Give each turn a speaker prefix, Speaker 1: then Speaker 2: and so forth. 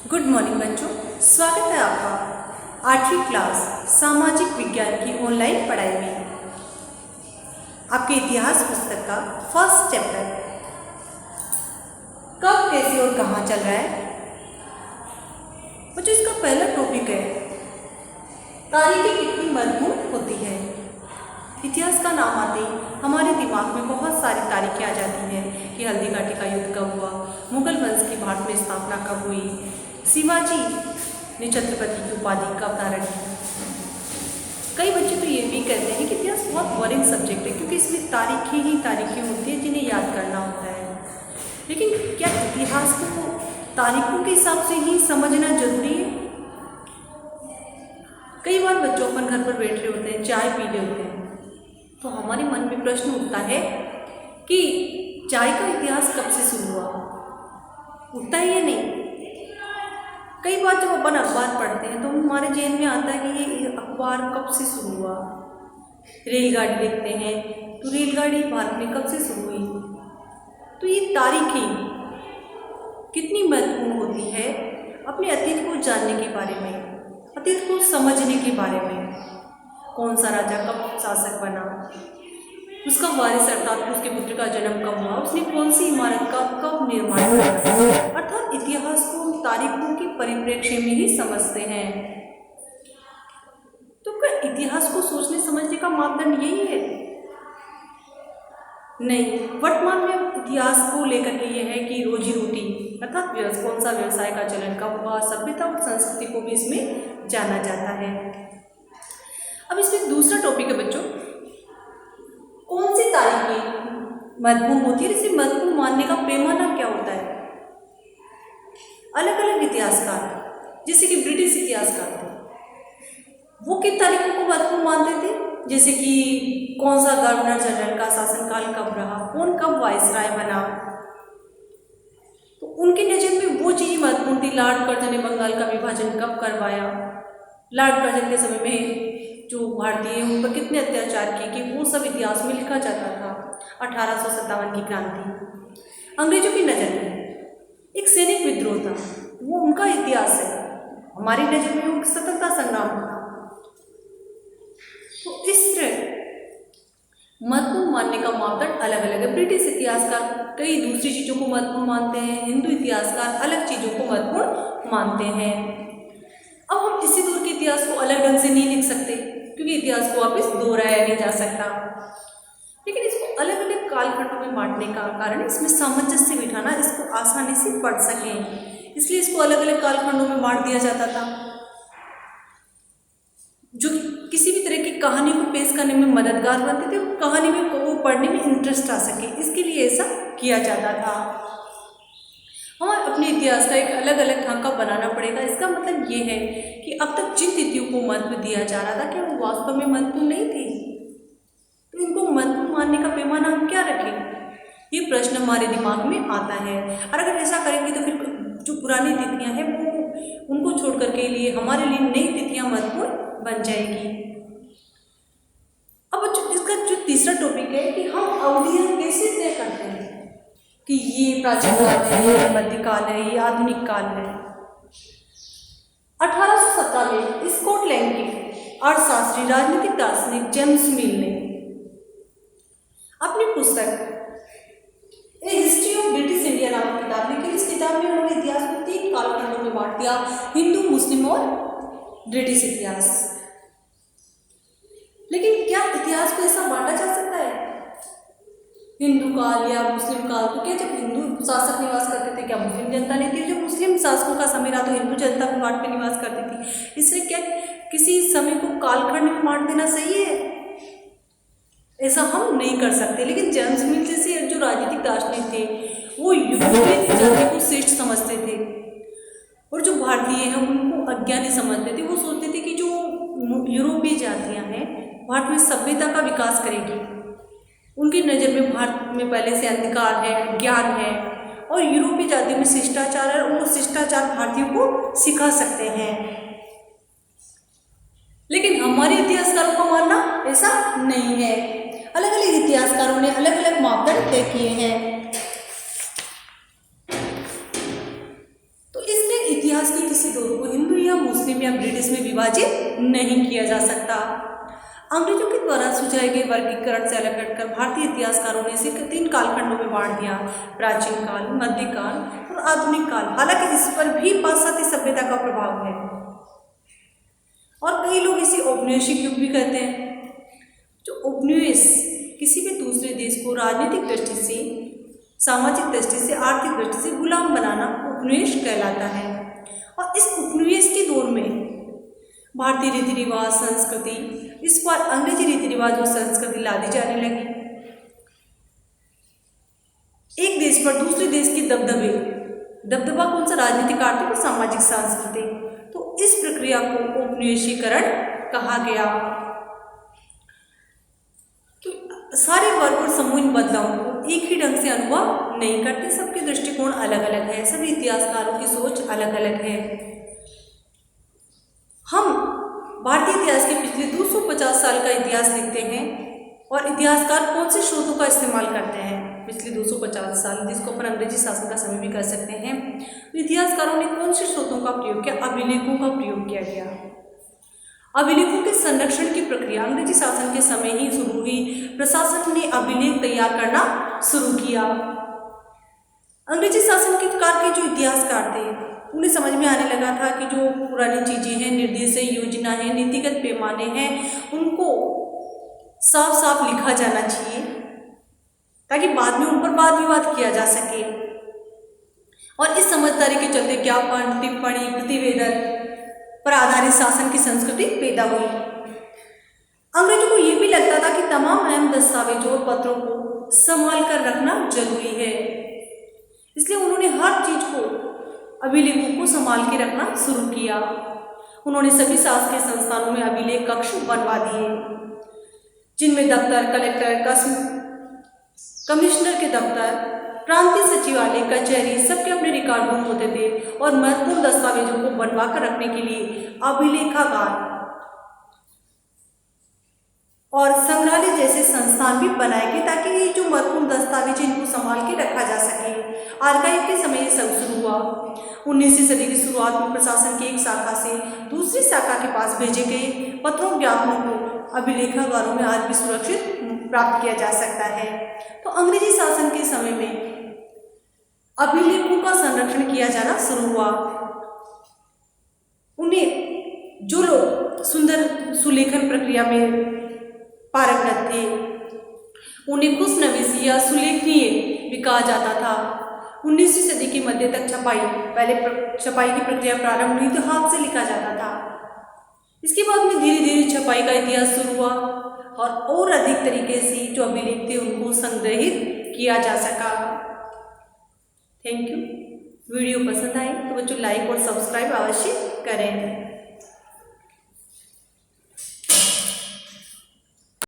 Speaker 1: Good morning बच्चों, स्वागत है आपका 8वीं क्लास सामाजिक विज्ञान की ऑनलाइन पढ़ाई में। आपके इतिहास पुस्तक का फर्स्ट चैप्टर कब, कैसे और कहाँ चल रहा है। बच्चों, इसका पहला टॉपिक है तारीखें कितनी महत्वपूर्ण होती है। इतिहास का नाम आते ही हमारे दिमाग में बहुत सारी तारीखें आ जाती हैं कि हल्दी घाटी का युद्ध कब हुआ, मुगल वंश की भारत में स्थापना कब हुई, शिवाजी ने छत्रपति की उपाधि कब धारण की। कई बच्चे तो ये भी कहते हैं कि इतिहास बहुत बोरिंग सब्जेक्ट है क्योंकि इसमें तारीखें ही तारीखें होती हैं जिन्हें याद करना होता है। लेकिन क्या इतिहास को तारीखों के हिसाब से ही समझना जरूरी है? कई बार बच्चों अपन घर पर बैठ रहे होते हैं, चाय पी रहे होते हैं, तो हमारे मन में प्रश्न उठता है कि चाय का इतिहास कब से शुरू हुआ। उठता है या नहीं? कई बार जब अपन अखबार पढ़ते हैं तो हमारे जेहन में आता है कि ये अखबार कब से शुरू हुआ। रेलगाड़ी देखते हैं तो रेलगाड़ी भारत में कब से शुरू हुई। तो ये तारीखें कितनी महत्वपूर्ण होती है अपने अतीत को जानने के बारे में, अतीत को समझने के बारे में। कौन सा राजा कब शासक बना, उसका वारिस अर्थात उसके पुत्र का जन्म कब हुआ, उसने कौन सी इमारत का कब निर्माण किया। अर्थात इतिहास को तारीखों के परिप्रेक्ष्य में ही समझते हैं। तो क्या इतिहास को सोचने समझने का मापदंड यही है? नहीं, वर्तमान में इतिहास को लेकर के यह है कि रोजी रोटी अर्थात कौन सा व्यवसाय का चलन कब हुआ, सभ्यता और संस्कृति को भी इसमें जाना जाता है। अब इसमें दूसरा टॉपिक है बच्चों, कौन सी तारीखें महत्वपूर्ण होती है, इसे महत्वपूर्ण मानने का पैमाना क्या होता है। अलग अलग इतिहासकार जैसे कि ब्रिटिश इतिहासकार थे, वो किन तारीखों को महत्वपूर्ण मानते थे, जैसे कि कौन सा गवर्नर जनरल का शासनकाल कब रहा, कौन कब वाइसराय बना। तो उनकी नज़र में वो चीज़ महत्वपूर्ण थी। लॉर्ड कर्जन ने बंगाल का विभाजन कब करवाया, लॉर्ड कर्जन के समय में जो भारतीय उन पर कितने अत्याचार किए कि वो सब इतिहास में लिखा जाता था। 1857 की क्रांति अंग्रेजों की नज़र में एक सैनिक विद्रोह था, वो उनका इतिहास है। हमारी नज़र में वो स्वतंत्रता संग्राम था। तो इस तरह महत्वपूर्ण मानने का मापदंड अलग अलग है। ब्रिटिश इतिहासकार कई दूसरी चीज़ों को महत्वपूर्ण मानते हैं, हिंदू इतिहासकार अलग चीज़ों को महत्वपूर्ण मानते हैं। अब हम इसी दौर के इतिहास को अलग ढंग से नहीं लिख सकते क्योंकि इतिहास को वापस दोहराया नहीं जा सकता, लेकिन इसको अलग अलग कालखंडों में बांटने का कारण इसमें सामंजस्य बिठाना, इसको आसानी से पढ़ सकें, इसलिए इसको अलग अलग कालखंडों में बांट दिया जाता था, जो किसी भी तरह की कहानी को पेश करने में मददगार बनते थे, कहानी में को पढ़ने में इंटरेस्ट आ सके, इसके लिए ऐसा किया जाता था। हमें अपने इतिहास का एक अलग अलग खाका बनाना पड़ेगा। इसका मतलब ये है कि अब तक जिन तिथियों को महत्व दिया जा रहा था क्या वो वास्तव में महत्वपूर्ण नहीं थी, तो इनको महत्वपूर्ण मानने का पैमाना हम क्या रखें, ये प्रश्न हमारे दिमाग में आता है। और अगर ऐसा करेंगे तो फिर जो पुरानी तिथियां हैं वो उनको छोड़ करके लिए हमारे लिए नई तिथियां महत्वपूर्ण बन जाएगी। अब इसका जो तीसरा टॉपिक है कि हम अवधियां कैसे तय करते हैं कि ये प्राचीन काल है, ये मध्यकाल है, ये आधुनिक काल है। 1817 में स्कॉटलैंड के अर्थशास्त्री राजनीतिक दार्शनिक जेम्स मिल ने अपनी पुस्तक ए हिस्ट्री ऑफ ब्रिटिश इंडिया नामक किताब लिखी। इस किताब में उन्होंने इतिहास को 3 कालखंडों में बांट दिया, हिंदू, मुस्लिम और ब्रिटिश इतिहास। लेकिन क्या इतिहास को ऐसा बांटा जा सकता है, हिंदू काल या मुस्लिम काल? तो क्या जब हिंदू शासक निवास करते थे क्या मुस्लिम जनता नहीं थी? जब मुस्लिम शासकों का समय रहा तो हिंदू जनता भी घाट पे निवास करती थी। इसलिए क्या किसी समय को कालखंड में बांट देना सही है? ऐसा हम नहीं कर सकते। लेकिन जेम्स मिल जैसे जो राजनीतिक दार्शनिक थे वो यूरोपीय जाति को श्रेष्ठ समझते थे और जो भारतीय हैं उनको अज्ञानी समझते थे। वो सोचते थे कि जो यूरोपीय जातियाँ हैं भारत में सभ्यता का विकास करेगी। उनकी नज़र में भारत में पहले से अंधकार है, ज्ञान है और यूरोपीय जातियों में शिष्टाचार है और वो शिष्टाचार भारतीयों को सिखा सकते हैं। लेकिन हमारे इतिहासकारों का मानना ऐसा नहीं है। अलग अलग इतिहासकारों ने अलग अलग मापदंड तय किए हैं। तो इसने इतिहास की मुस्लिम या ब्रिटिश में विभाजित नहीं किया जा सकता। अंग्रेजों के द्वारा सुझाए गए वर्गीकरण से अलग हटकर भारतीय इतिहासकारों ने इसे 3 कालखंडों में बांट दिया, प्राचीन काल, मध्यकाल और आधुनिक काल। हालांकि इस पर भी पाश्चात्य सभ्यता का प्रभाव है और कई लोग इसे औपनिवेशिक युग भी कहते हैं। जो उपनिवेश किसी भी दूसरे देश को राजनीतिक दृष्टि से, सामाजिक दृष्टि से, आर्थिक दृष्टि से गुलाम बनाना उपनिवेश कहलाता है। और इस उपनिवेश के दौर में भारतीय रीति रिवाज, संस्कृति, इस पर अंग्रेजी रीति रिवाज और संस्कृति लादी जाने लगी। एक देश पर दूसरे देश के दबदबा कौन सा? राजनीतिक, आर्थिक और सामाजिक, सांस्कृतिक। तो इस प्रक्रिया को उपनिवेशीकरण कहा गया। तो सारे वर्ग और समूह इन बदलावों को एक ही ढंग से अनुभव नहीं करते, सबके दृष्टिकोण अलग अलग है, सभी इतिहासकारों की सोच अलग अलग है। हम भारतीय इतिहास के पिछले 250 साल का इतिहास लिखते हैं और इतिहासकार कौन से स्रोतों का इस्तेमाल करते हैं? पिछले 250 साल, जिसको अपन अंग्रेजी शासन का समय भी कर सकते हैं। इतिहासकारों ने कौन से स्रोतों का प्रयोग किया? अभिलेखों का प्रयोग किया गया। अभिलेखों के संरक्षण की प्रक्रिया अंग्रेजी शासन के समय ही शुरू हुई। प्रशासन ने अभिलेख तैयार करना शुरू किया। अंग्रेजी शासन के काल के जो इतिहासकार थे उन्हें समझ में आने लगा था कि जो पुरानी चीजें हैं, निर्देश है, योजना है, नीतिगत पैमाने हैं, उनको साफ साफ लिखा जाना चाहिए ताकि बाद में उन पर वाद विवाद किया जा सके। और इस समझदारी के चलते ज्ञापन, टिप्पणी, प्रतिवेदन पर आधारित शासन की संस्कृति पैदा हुई। अंग्रेजों को यह भी लगता था कि तमाम अहम दस्तावेजों और पत्रों को संभाल कर रखना जरूरी है, इसलिए उन्होंने हर चीज को, अभिलेखों को संभाल के रखना शुरू किया। उन्होंने सभी शासकीय संस्थानों में अभिलेख कक्ष बनवा दिए, जिनमें दफ्तर, कलेक्टर, कमिश्नर के दफ्तर, प्रांतीय सचिवालय, कचहरी, सबके अपने रिकॉर्ड रूम होते थे और महत्वपूर्ण दस्तावेजों को बनवा कर रखने के लिए अभिलेखागार और संग्रहालय जैसे संस्थान भी बनाए गए ताकि ये जो महत्वपूर्ण दस्तावेज इनको संभाल के रखा जा सके। आर्काइव के समय ये सब शुरू हुआ। 19वीं सदी की शुरुआत में प्रशासन की एक शाखा से दूसरी शाखा के पास भेजे गए पत्रों, ज्ञापनों को अभिलेखागारों में आज भी सुरक्षित प्राप्त किया जा सकता है। तो अंग्रेजी शासन के समय में अभिलेखों का संरक्षण किया जाना शुरू हुआ। उन्हें जो लोग सुंदर सुलेखन प्रक्रिया में पारंगत थे उन्हें खुशनवीसी या सुलेखनीय भी कहा जाता था। 19वीं सदी के मध्य तक पहले छपाई की प्रक्रिया प्रारंभ हुई तो हाथ से लिखा जाता था। इसके बाद में धीरे धीरे छपाई का इतिहास शुरू हुआ और अधिक तरीके से जो अभिलेख थे उनको संग्रहित किया जा सका। Thank you. वीडियो पसंद आए तो बच्चों लाइक और सब्सक्राइब अवश्य करें।